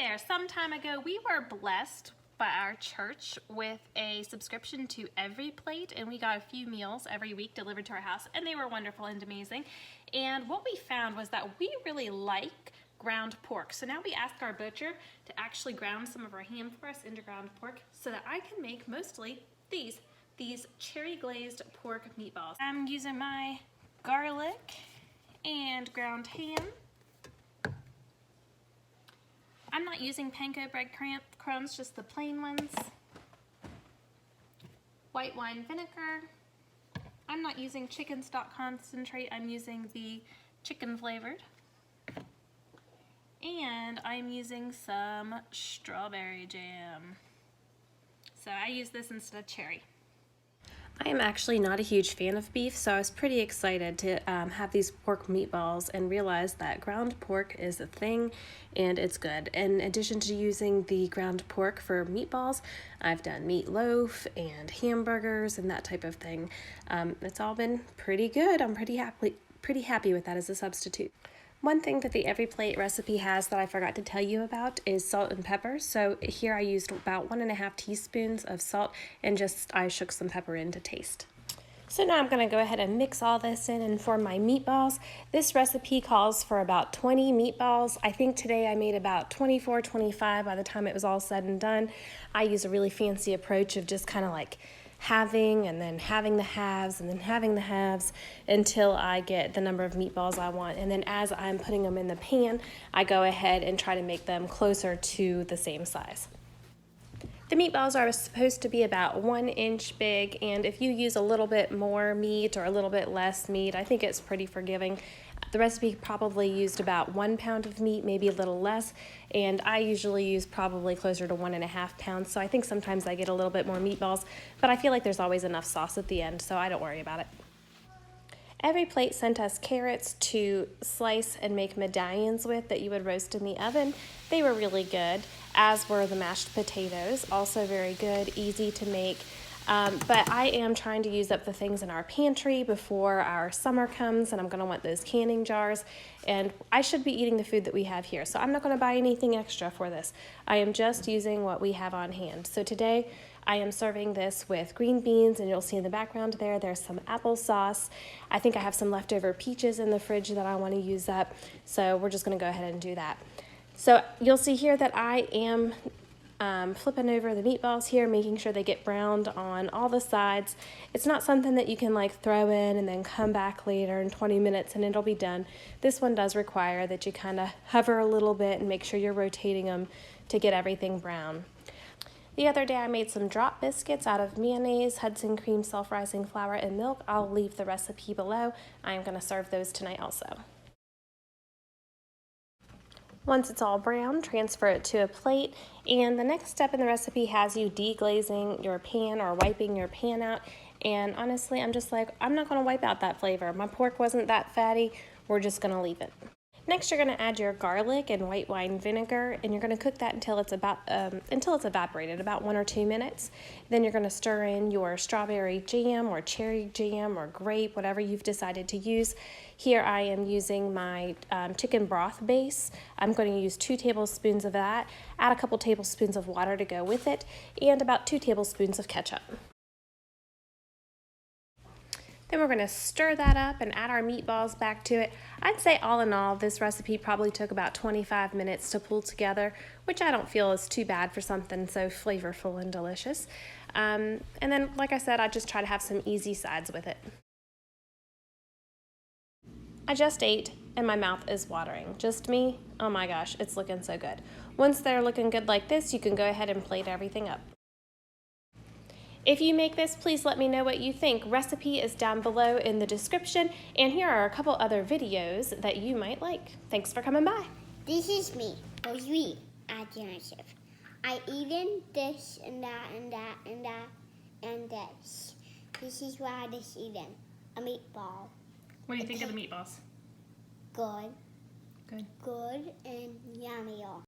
there, some time ago we were blessed by our church with a subscription to EveryPlate, and we got a few meals every week delivered to our house, and they were wonderful and amazing. And what we found was that we really like ground pork. So now we ask our butcher to actually ground some of our ham for us into ground pork so that I can make mostly these cherry-glazed pork meatballs. I'm using my garlic and ground ham. I'm not using panko bread crumbs, just the plain ones. White wine vinegar. I'm not using chicken stock concentrate, I'm using the chicken flavored. And I'm using some strawberry jam. So I use this instead of cherry. I am actually not a huge fan of beef, so I was pretty excited to have these pork meatballs and realize that ground pork is a thing and it's good. In addition to using the ground pork for meatballs, I've done meatloaf and hamburgers and that type of thing. It's all been pretty good. I'm pretty happy with that as a substitute. One thing that the EveryPlate recipe has that I forgot to tell you about is salt and pepper. So here I used about 1.5 teaspoons of salt and I shook some pepper in to taste. So now I'm going to go ahead and mix all this in and form my meatballs. This recipe calls for about 20 meatballs. I think today I made about 24, 25 by the time it was all said and done. I use a really fancy approach of just kind of like having and then having the halves and then having the halves until I get the number of meatballs I want. And then as I'm putting them in the pan, I go ahead and try to make them closer to the same size. The meatballs are supposed to be about 1 inch big, and if you use a little bit more meat or a little bit less meat, I think it's pretty forgiving. The recipe probably used about 1 pound of meat, maybe a little less, and I usually use probably closer to 1.5 pounds, so I think sometimes I get a little bit more meatballs, but I feel like there's always enough sauce at the end, so I don't worry about it. EveryPlate sent us carrots to slice and make medallions with that you would roast in the oven. They were really good, as were the mashed potatoes, also very good, easy to make. But I am trying to use up the things in our pantry before our summer comes, and I'm going to want those canning jars. And I should be eating the food that we have here, so I'm not going to buy anything extra for this. I am just using what we have on hand. So today I am serving this with green beans, and you'll see in the background there's some applesauce. I think I have some leftover peaches in the fridge that I want to use up, so we're just going to go ahead and do that. So you'll see here that I am flipping over the meatballs here, making sure they get browned on all the sides. It's not something that you can like throw in and then come back later in 20 minutes and it'll be done. This one does require that you kind of hover a little bit and make sure you're rotating them to get everything brown. The other day I made some drop biscuits out of mayonnaise, Hudson cream, self-rising flour, and milk. I'll leave the recipe below. I am going to serve those tonight also. Once it's all brown, transfer it to a plate, and the next step in the recipe has you deglazing your pan or wiping your pan out, and honestly I'm just like, I'm not going to wipe out that flavor. My pork wasn't that fatty, we're just going to leave it. Next you're going to add your garlic and white wine vinegar, and you're going to cook that until it's evaporated, about 1 or 2 minutes. Then you're going to stir in your strawberry jam or cherry jam or grape, whatever you've decided to use. Here I am using my chicken broth base. I'm going to use 2 tablespoons of that, add a couple tablespoons of water to go with it, and about 2 tablespoons of ketchup. Then we're going to stir that up and add our meatballs back to it. I'd say all in all, this recipe probably took about 25 minutes to pull together, which I don't feel is too bad for something so flavorful and delicious. And then, like I said, I just try to have some easy sides with it. I just ate and my mouth is watering. Just me? Oh my gosh, it's looking so good. Once they're looking good like this, you can go ahead and plate everything up. If you make this, please let me know what you think. Recipe is down below in the description, and here are a couple other videos that you might like. Thanks for coming by. This is me, Rosie, alternative. I even this and that and that and that and this. This is what I just eaten. A meatball. What do you think of the meatballs? Good. Good. Good and yummy.